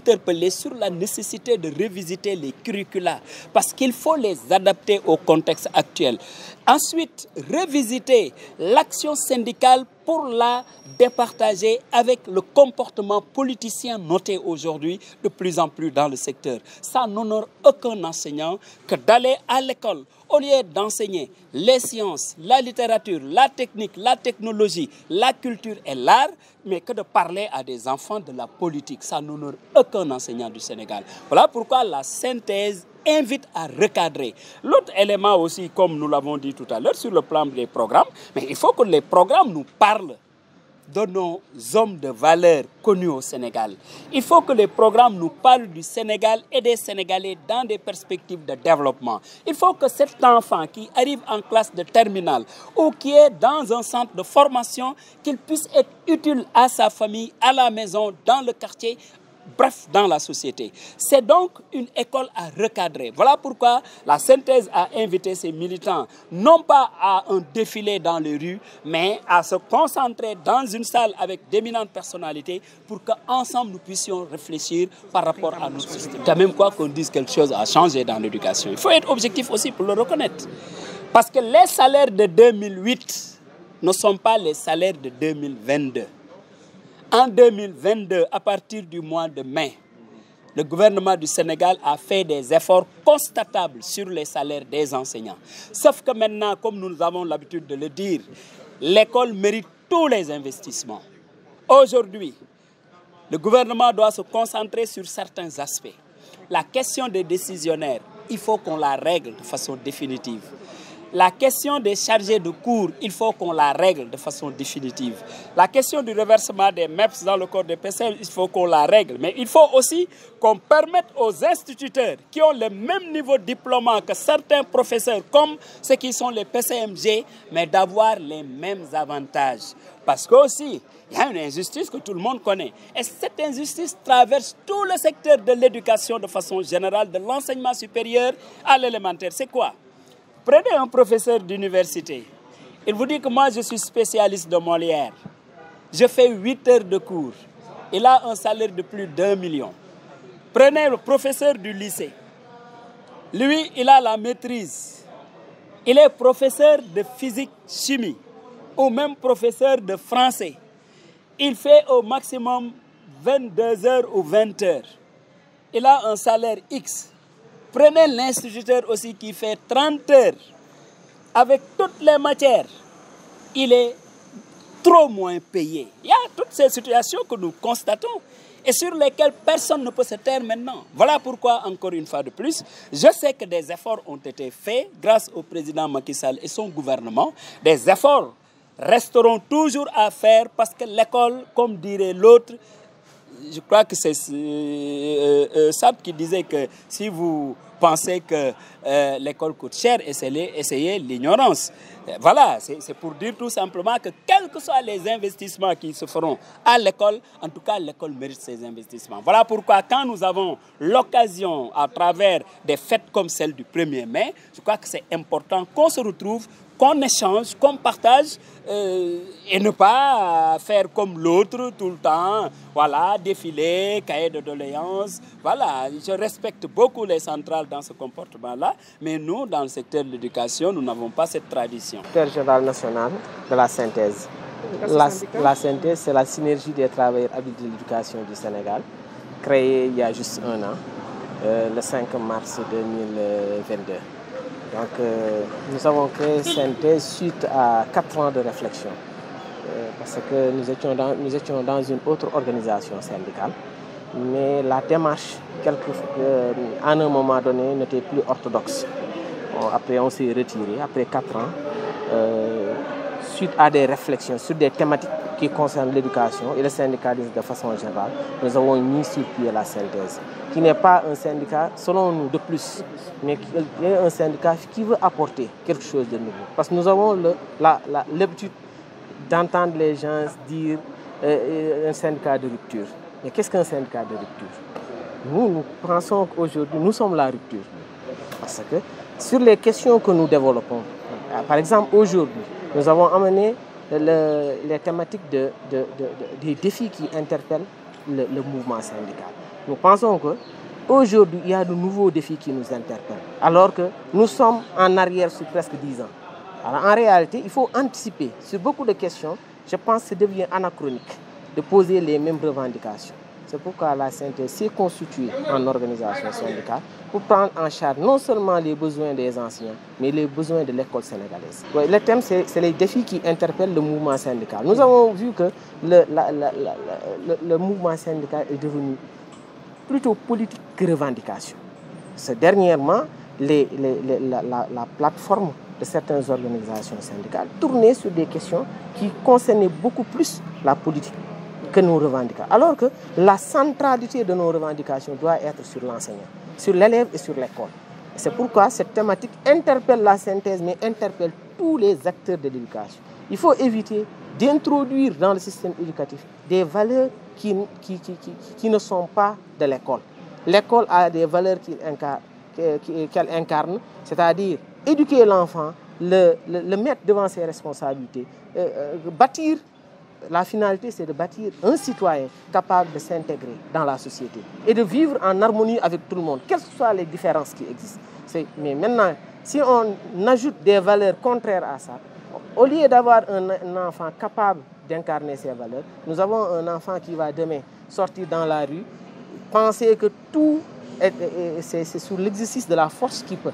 interpellé sur la nécessité de revisiter les curricula parce qu'il faut les adapter au contexte actuel. Ensuite, revisiter l'action syndicale pour la départager avec le comportement politicien noté aujourd'hui de plus en plus dans le secteur. Ça n'honore aucun enseignant que d'aller à l'école au lieu d'enseigner les sciences, la littérature, la technique, la technologie, la culture et l'art, mais que de parler à des enfants de la politique. Ça n'honore aucun enseignant du Sénégal. Voilà pourquoi la synthèse invite à recadrer. L'autre élément aussi, comme nous l'avons dit tout à l'heure, sur le plan des programmes, mais il faut que les programmes nous parlent de nos hommes de valeur connus au Sénégal. Il faut que les programmes nous parlent du Sénégal et des Sénégalais dans des perspectives de développement. Il faut que cet enfant qui arrive en classe de terminale ou qui est dans un centre de formation, qu'il puisse être utile à sa famille, à la maison, dans le quartier, bref, dans la société. C'est donc une école à recadrer. Voilà pourquoi la synthèse a invité ses militants, non pas à un défilé dans les rues, mais à se concentrer dans une salle avec d'éminentes personnalités pour qu'ensemble nous puissions réfléchir par rapport à notre système. Quand même quoi qu'on dise quelque chose a changé dans l'éducation. Il faut être objectif aussi pour le reconnaître. Parce que les salaires de 2008 ne sont pas les salaires de 2022. En 2022, à partir du mois de mai, le gouvernement du Sénégal a fait des efforts constatables sur les salaires des enseignants. Sauf que maintenant, comme nous avons l'habitude de le dire, l'école mérite tous les investissements. Aujourd'hui, le gouvernement doit se concentrer sur certains aspects. La question des décisionnaires, il faut qu'on la règle de façon définitive. La question des chargés de cours, il faut qu'on la règle de façon définitive. La question du reversement des MEPS dans le corps des PCM, il faut qu'on la règle. Mais il faut aussi qu'on permette aux instituteurs qui ont le même niveau de diplôme que certains professeurs, comme ceux qui sont les PCMG, mais d'avoir les mêmes avantages. Parce qu'aussi, il y a une injustice que tout le monde connaît. Et cette injustice traverse tout le secteur de l'éducation de façon générale, de l'enseignement supérieur à l'élémentaire. C'est quoi? Prenez un professeur d'université. Il vous dit que moi, je suis spécialiste de Molière. Je fais 8 heures de cours. Il a un salaire de plus d'1 million. Prenez le professeur du lycée. Lui, il a la maîtrise. Il est professeur de physique-chimie ou même professeur de français. Il fait au maximum 22 heures ou 20 heures. Il a un salaire X. Prenez l'instituteur aussi qui fait 30 heures avec toutes les matières. Il est trop moins payé. Il y a toutes ces situations que nous constatons et sur lesquelles personne ne peut se taire maintenant. Voilà pourquoi, encore une fois de plus, je sais que des efforts ont été faits grâce au président Macky Sall et son gouvernement. Des efforts resteront toujours à faire parce que l'école, comme dirait l'autre, je crois que c'est Sab qui disait que si vous pensez que l'école coûte cher, essayez l'ignorance. Voilà, c'est pour dire tout simplement que quels que soient les investissements qui se feront à l'école, en tout cas l'école mérite ces investissements. Voilà pourquoi quand nous avons l'occasion à travers des fêtes comme celle du 1er mai, je crois que c'est important qu'on se retrouve, qu'on échange, qu'on partage et ne pas faire comme l'autre tout le temps, voilà, défiler, cahier de doléances. Voilà, je respecte beaucoup les centrales dans ce comportement-là, mais nous, dans le secteur de l'éducation, nous n'avons pas cette tradition. Secrétaire général national de la synthèse. La synthèse, c'est la synergie des travailleurs habiles de l'éducation du Sénégal, créée il y a juste un an, le 5 mars 2022. Donc, nous avons créé Synthèse suite à 4 ans de réflexion, parce que nous étions dans une autre organisation syndicale, mais la démarche, à un moment donné, n'était plus orthodoxe. Bon, après, on s'est retiré, après 4 ans, suite à des réflexions sur des thématiques qui concernent l'éducation et le syndicalisme de façon générale, nous avons mis sur pied la synthèse, qui n'est pas un syndicat, selon nous, de plus, mais qui est un syndicat qui veut apporter quelque chose de nouveau. Parce que nous avons l'habitude d'entendre les gens dire un syndicat de rupture. Mais qu'est-ce qu'un syndicat de rupture? Nous pensons qu'aujourd'hui, nous sommes la rupture. Parce que sur les questions que nous développons, par exemple, aujourd'hui, nous avons amené les thématiques des défis qui interpellent le mouvement syndical. Nous pensons qu'aujourd'hui, il y a de nouveaux défis qui nous interpellent, alors que nous sommes en arrière sur presque 10 ans. Alors, en réalité, il faut anticiper sur beaucoup de questions. Je pense que ça devient anachronique de poser les mêmes revendications. C'est pourquoi la synthèse s'est constituée en organisation syndicale pour prendre en charge non seulement les besoins des enseignants, mais les besoins de l'école sénégalaise. Le thème, c'est les défis qui interpellent le mouvement syndical. Nous avons vu que le mouvement syndical est devenu plutôt politique que revendication. Dernièrement, la plateforme de certaines organisations syndicales tournait sur des questions qui concernaient beaucoup plus la politique que nos revendications. Alors que la centralité de nos revendications doit être sur l'enseignant, sur l'élève et sur l'école. C'est pourquoi cette thématique interpelle la synthèse, mais interpelle tous les acteurs de l'éducation. Il faut éviter d'introduire dans le système éducatif des valeurs qui ne sont pas de l'école. L'école a des valeurs qu'elle incarne, c'est-à-dire éduquer l'enfant, le mettre devant ses responsabilités, bâtir. La finalité, c'est de bâtir un citoyen capable de s'intégrer dans la société et de vivre en harmonie avec tout le monde, quelles que soient les différences qui existent. Mais maintenant, si on ajoute des valeurs contraires à ça, au lieu d'avoir un enfant capable d'incarner ces valeurs, nous avons un enfant qui va demain sortir dans la rue, penser que tout c'est sur l'exercice de la force qui peut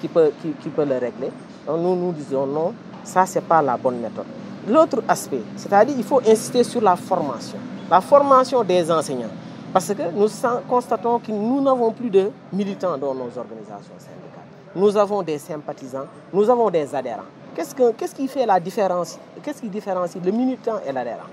le régler. Donc nous disons non, ça c'est pas la bonne méthode. L'autre aspect, c'est-à-dire qu'il faut insister sur la formation des enseignants. Parce que nous constatons que nous n'avons plus de militants dans nos organisations syndicales. Nous avons des sympathisants, nous avons des adhérents. Qu'est-ce qui fait la différence? Qu'est-ce qui différencie le militant et l'adhérent?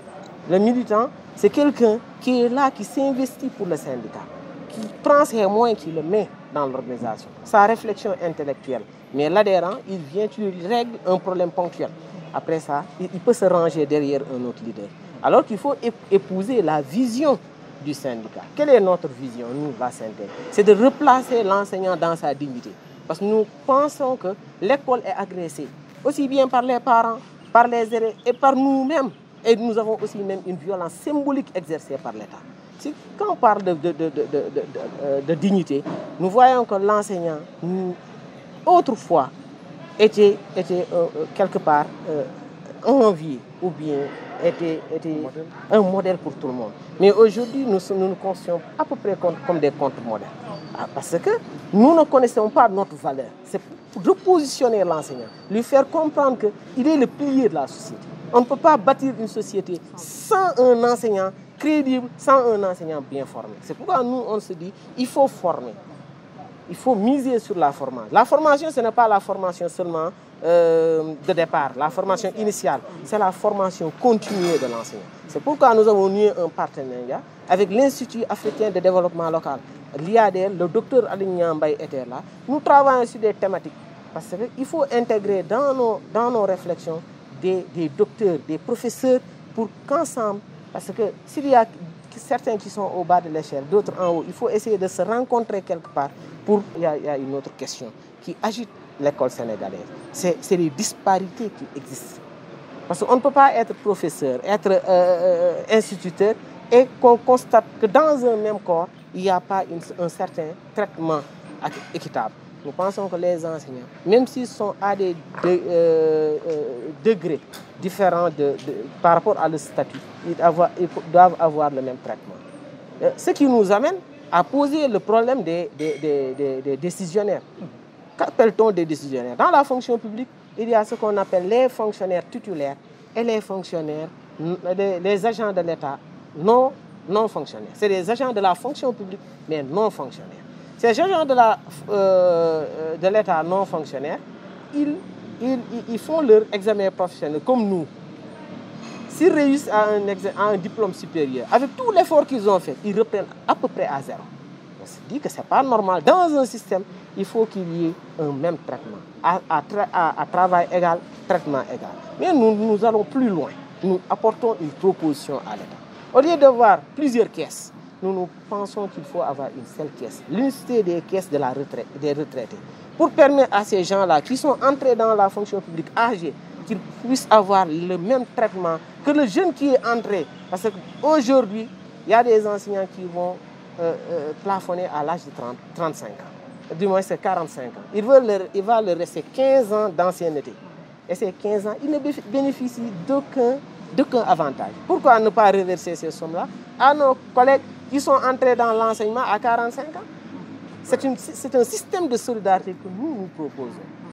Le militant, c'est quelqu'un qui est là, qui s'investit pour le syndicat, qui prend ses moyens, qui le met dans l'organisation, sa réflexion intellectuelle. Mais l'adhérent, il vient, il règle un problème ponctuel. Après ça, il peut se ranger derrière un autre leader. Alors qu'il faut épouser la vision du syndicat. Quelle est notre vision, nous, la synthèse? C'est de replacer l'enseignant dans sa dignité. Parce que nous pensons que l'école est agressée, aussi bien par les parents, par les élèves et par nous-mêmes. Et nous avons aussi même une violence symbolique exercée par l'État. Quand on parle de dignité, nous voyons que l'enseignant, autrefois, était quelque part envié ou bien était un modèle pour tout le monde. Mais aujourd'hui, nous nous considérons à peu près comme des contre-modèles. Parce que nous ne connaissons pas notre valeur. C'est pour repositionner l'enseignant, lui faire comprendre qu'il est le pilier de la société. On ne peut pas bâtir une société sans un enseignant crédible, sans un enseignant bien formé. C'est pourquoi nous, on se dit il faut former. Il faut miser sur la formation. La formation, ce n'est pas la formation seulement de départ, la formation initiale. C'est la formation continuée de l'enseignant. C'est pourquoi nous avons noué un partenariat avec l'Institut africain de développement local. L'IADL, le docteur Alignan Mbaye était là. Nous travaillons sur des thématiques. Parce qu'il faut intégrer dans nos réflexions des docteurs, des professeurs, pour qu'ensemble, parce que s'il y a certains qui sont au bas de l'échelle, d'autres en haut, il faut essayer de se rencontrer quelque part. Il y a une autre question qui agite l'école sénégalaise. C'est les disparités qui existent. Parce qu'on ne peut pas être professeur, être instituteur et qu'on constate que dans un même corps, il n'y a pas un certain traitement équitable. Nous pensons que les enseignants, même s'ils sont à des degrés différents par rapport à leur statut, ils doivent avoir le même traitement. Ce qui nous amène à poser le problème des décisionnaires. Qu'appelle-t-on des décisionnaires? Dans la fonction publique, il y a ce qu'on appelle les fonctionnaires titulaires et les fonctionnaires, les agents de l'État non fonctionnaires. C'est des agents de la fonction publique, mais non fonctionnaires. Ces agents de l'État non fonctionnaires, ils font leur examen professionnel comme nous. S'ils réussissent à un diplôme supérieur, avec tout l'effort qu'ils ont fait, ils reprennent à peu près à zéro. On se dit que ce n'est pas normal. Dans un système, il faut qu'il y ait un même traitement. À travail égal, traitement égal. Mais nous allons plus loin. Nous apportons une proposition à l'État. Au lieu d'avoir plusieurs caisses, nous pensons qu'il faut avoir une seule caisse. L'unicité des caisses des retraités. Pour permettre à ces gens-là qui sont entrés dans la fonction publique âgée, qu'ils puissent avoir le même traitement que le jeune qui est entré. Parce qu'aujourd'hui, il y a des enseignants qui vont plafonné à l'âge de 35 ans. Du moins, c'est 45 ans. Il va leur rester 15 ans d'ancienneté. Et ces 15 ans, ils ne bénéficient d'aucun avantage. Pourquoi ne pas reverser ces sommes-là à nos collègues qui sont entrés dans l'enseignement à 45 ans? C'est un système de solidarité que nous proposons.